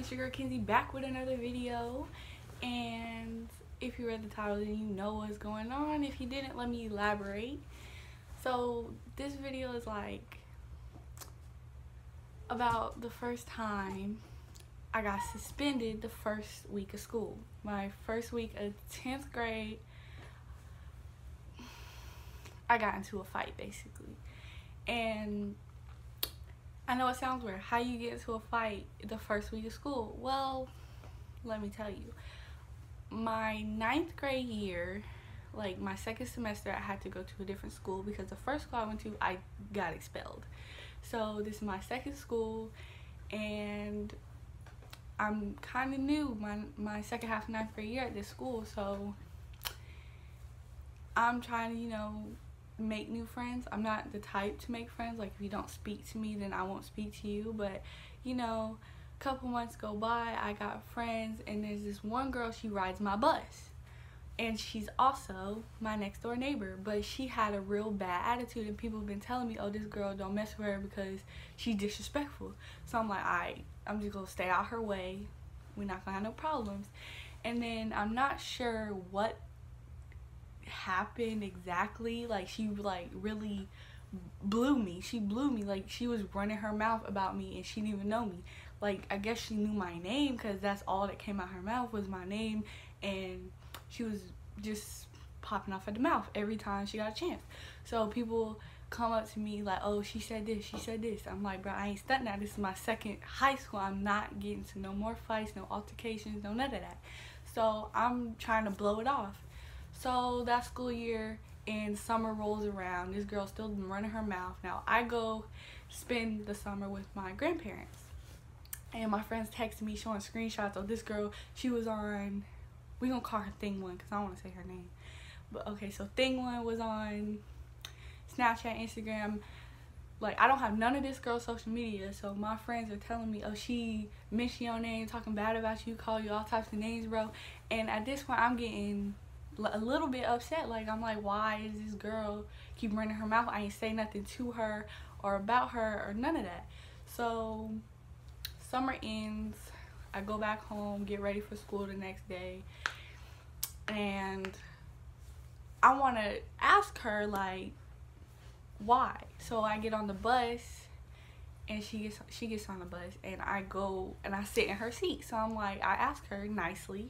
It's your girl Kenzie back with another video. And if you read the title, then you know what's going on. If you didn't, let me elaborate. So this video is like about the first time I got suspended the first week of school. My first week of 10th grade, I got into a fight basically. And I know it sounds weird. How you get into a fight the first week of school? Well, let me tell you. My 9th grade year, like my second semester, I had to go to a different school because the first school I went to, I got expelled. So this is my second school, and I'm kind of new, my second half of 9th grade year at this school, so I'm trying to, make new friends. I'm not the type to make friends. Like, if you don't speak to me, then I won't speak to you. But, a couple months go by, I got friends, and there's this one girl, she rides my bus. And she's also my next door neighbor, but she had a real bad attitude, and people have been telling me, oh, this girl, don't mess with her because she's disrespectful. So I'm like, alright, I'm just gonna stay out her way. We're not gonna have no problems. And then I'm not sure what happened exactly. Like, she really blew me. She blew me. Like, she was running her mouth about me, and she didn't even know me. Like, I guess she knew my name because that's all that came out her mouth was my name, and she was just popping off at the mouth every time she got a chance. So people come up to me like, oh, she said this, she said this. I'm like, bro, I ain't stunting that. This is my second high school. I'm not getting to no more fights, no altercations, no none of that. So I'm trying to blow it off. So that school year and summer rolls around. This girl's still running her mouth. Now I go spend the summer with my grandparents, and my friends texted me showing screenshots of this girl. She was on, we gonna call her Thing One because I don't want to say her name, but okay, so Thing One was on Snapchat, Instagram. Like, I don't have none of this girl's social media, so my friends are telling me, oh, she mentioned your name, talking bad about you, call you all types of names, bro. And at this point, I'm getting a little bit upset. Like, I'm like, why is this girl keep running her mouth? I ain't say nothing to her or about her or none of that. So summer ends, I go back home, get ready for school the next day, and I want to ask her, like, why. So I get on the bus, and she gets on the bus, and I go and I sit in her seat. So I'm like, I asked her nicely,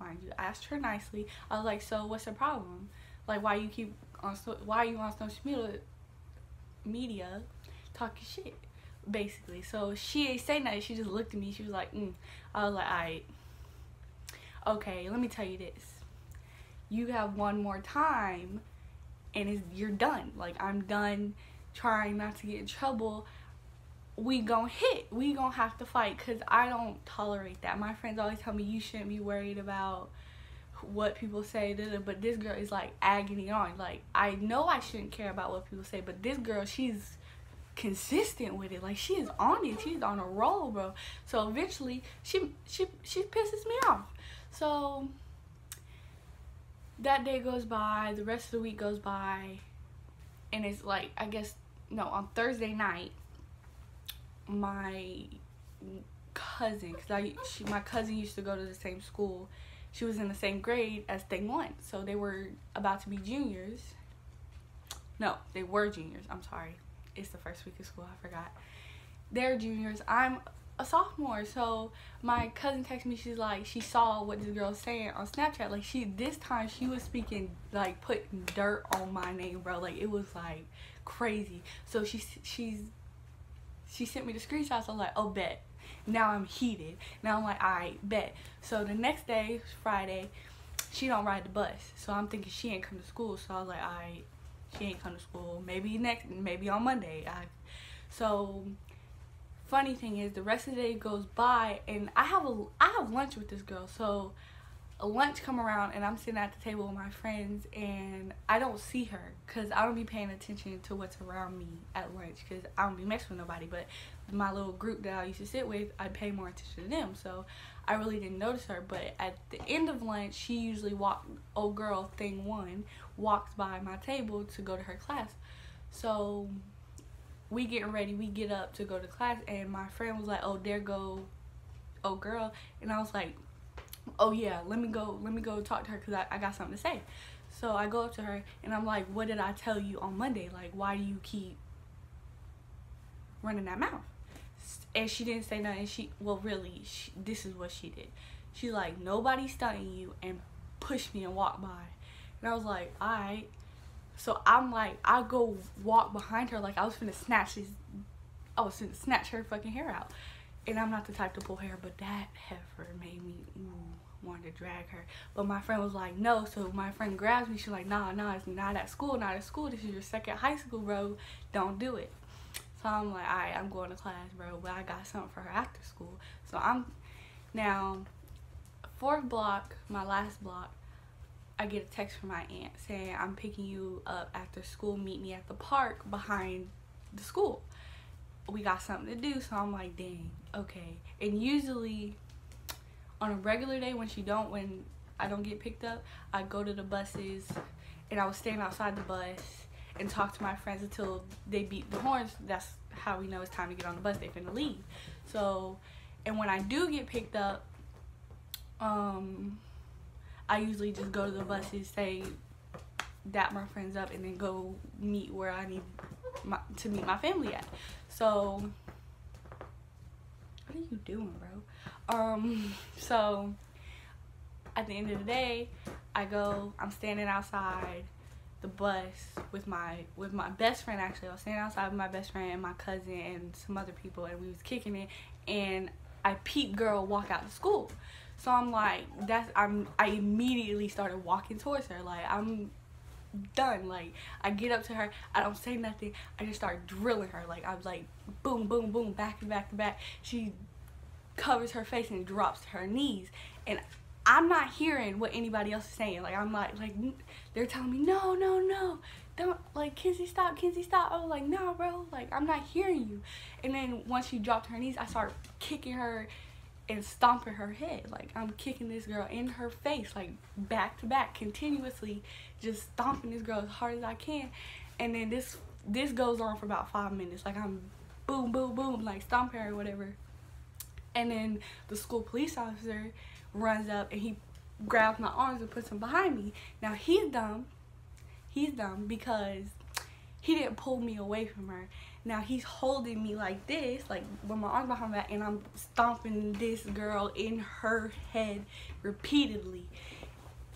mind you, I asked her nicely. I was like, so what's the problem? Like, why are you on social media talking shit, basically? So she ain't say nothing. She just looked at me. She was like, I was like, alright, okay, let me tell you this. You have one more time, and you're done. Like, I'm done trying not to get in trouble. We gon' have to fight, because I don't tolerate that. My friends always tell me you shouldn't be worried about what people say, but this girl is like agony on. Like, I know I shouldn't care about what people say, but this girl, she's consistent with it. Like, she is on it. She's on a roll, bro. So eventually she pisses me off. So that day goes by, the rest of the week goes by, and it's like, I guess, no, on Thursday night, my cousin, because my cousin used to go to the same school. She was in the same grade as Thing One, so they were about to be juniors. No, they were juniors. I'm sorry. It's the first week of school. I forgot. They're juniors. I'm a sophomore. So my cousin texted me. She's like, she saw what this girl was saying on Snapchat. Like, this time she was speaking, like, putting dirt on my name, bro. Like, it was like crazy. So she sent me the screenshots. I was like, oh, bet. Now I'm heated. Now I'm like, alright, bet. So the next day, Friday, she don't ride the bus. So I'm thinking she ain't come to school. So I was like, alright, she ain't come to school. Maybe on Monday. So funny thing is, the rest of the day goes by, and I have lunch with this girl. So a lunch come around, and I'm sitting at the table with my friends, and I don't see her because I don't be paying attention to what's around me at lunch because I don't be messing with nobody. But my little group that I used to sit with, I pay more attention to them, so I really didn't notice her. But at the end of lunch, she usually old girl Thing One walks by my table to go to her class. So we getting ready, we get up to go to class, and my friend was like, oh, there go old girl. And I was like, oh yeah, let me go talk to her because I got something to say. So I go up to her and I'm like, what did I tell you on Monday? Like, why do you keep running that mouth? And she didn't say nothing. This is what she did. She's like, nobody's stunting you, and pushed me and walked by. And I was like, alright. So I'm like, I go walk behind her like I was finna snatch her fucking hair out. And I'm not the type to pull hair, but that heifer made me want to drag her. But my friend was like, no. So my friend grabs me. She's like, nah, it's not at school, This is your second high school, bro. Don't do it. So I'm like, alright, I'm going to class, bro. But I got something for her after school. So I'm now, 4th block, my last block, I get a text from my aunt saying, I'm picking you up after school. Meet me at the park behind the school. We got something to do. So I'm like, dang, okay. And usually on a regular day when I don't get picked up, I go to the buses and I was standing outside the bus and talk to my friends until they beat the horns. That's how we know it's time to get on the bus. They finna leave. So, and when I do get picked up, I usually just go to the buses, say, dap my friends up, and then go meet where I need to meet my family at. So, what are you doing, bro? So, at the end of the day, I'm standing outside the bus with my best friend. Actually, I was standing outside with my best friend and my cousin and some other people, and we was kicking it, and I peeped girl walk out of school. So I'm like, I immediately started walking towards her. Like, I'm done. Like, I get up to her, I don't say nothing, I just start drilling her. Like, I was like, boom, boom, boom, back to back to back. She covers her face and drops to her knees, and I'm not hearing what anybody else is saying. Like, I'm like they're telling me, no, don't, like, Kenzie, stop. I was like, nah, bro, like, I'm not hearing you. And then once she dropped her knees, I started kicking her and stomping her head. Like, I'm kicking this girl in her face, like, back to back, continuously, just stomping this girl as hard as I can. And then this goes on for about 5 minutes. Like, I'm boom, boom, boom, like, stomping her or whatever. And then the school police officer runs up and he grabs my arms and puts them behind me. Now, he's dumb because he didn't pull me away from her. Now he's holding me like this, like with my arms behind my back, and I'm stomping this girl in her head repeatedly.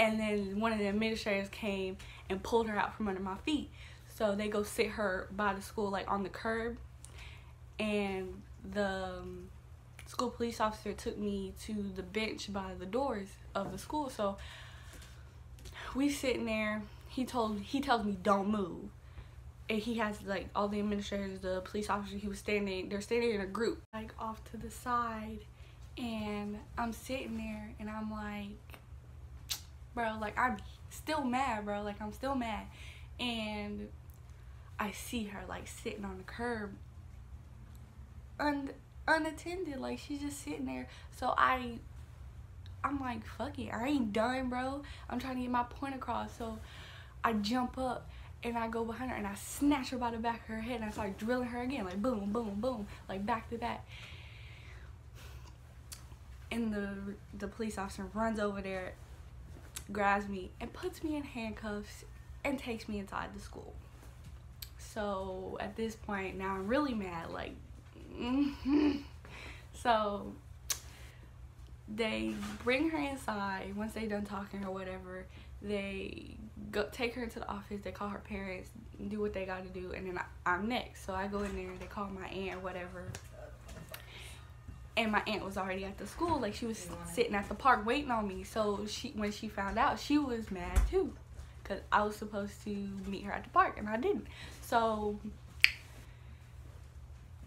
And then one of the administrators came and pulled her out from under my feet. So they go sit her by the school, like on the curb. And the school police officer took me to the bench by the doors of the school. So we sitting there. He tells me don't move. And he has, like, all the administrators, the police officers, they're standing in a group, like, off to the side. And I'm sitting there, and I'm like, bro, like, I'm still mad, bro. Like, I'm still mad. And I see her, like, sitting on the curb, unattended. Like, she's just sitting there. So I'm like, fuck it. I ain't done, bro. I'm trying to get my point across. So I jump up. And I go behind her and I snatch her by the back of her head and I start drilling her again, like boom, boom, boom, like back to back. And the police officer runs over there, grabs me and puts me in handcuffs and takes me inside the school. So at this point, now I'm really mad, like, So they bring her inside. Once they done talking or whatever, they take her into the office, they call her parents, do what they gotta do, and then I'm next. So I go in there, they call my aunt or whatever, and my aunt was already at the school. Like, she was sitting at the park waiting on me. So when she found out, she was mad too, because I was supposed to meet her at the park and I didn't. So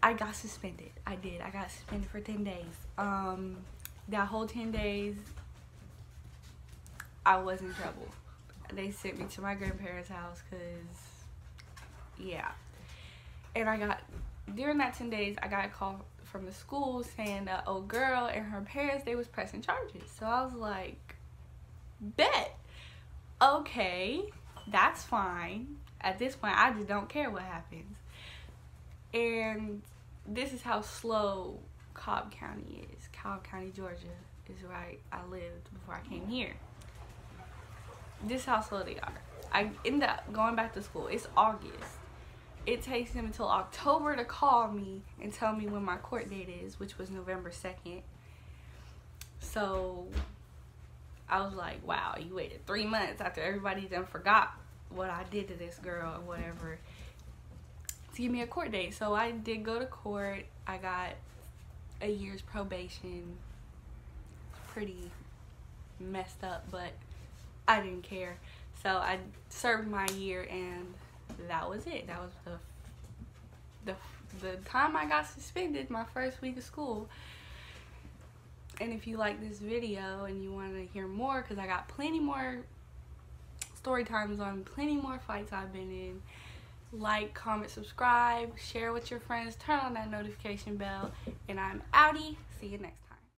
I got suspended. I got suspended for 10 days. That whole 10 days I was in trouble. They sent me to my grandparents' house because, yeah. And during that 10 days, I got a call from the school saying that old girl and her parents, they was pressing charges. So I was like, bet. Okay, that's fine. At this point, I just don't care what happens. And this is how slow Cobb County is. Cobb County, Georgia is where I lived before I came here. This is how slow they are. I end up going back to school. It's August. It takes them until October to call me and tell me when my court date is, which was November 2nd. So I was like, wow, you waited 3 months after everybody done forgot what I did to this girl or whatever to give me a court date. So I did go to court. I got a year's probation. Pretty messed up, but I didn't care. So I served my year, and that was it. That was the time I got suspended, my first week of school. And if you like this video and you want to hear more, because I got plenty more story times on plenty more fights I've been in, like, comment, subscribe, share with your friends, turn on that notification bell, and I'm outie. See you next time.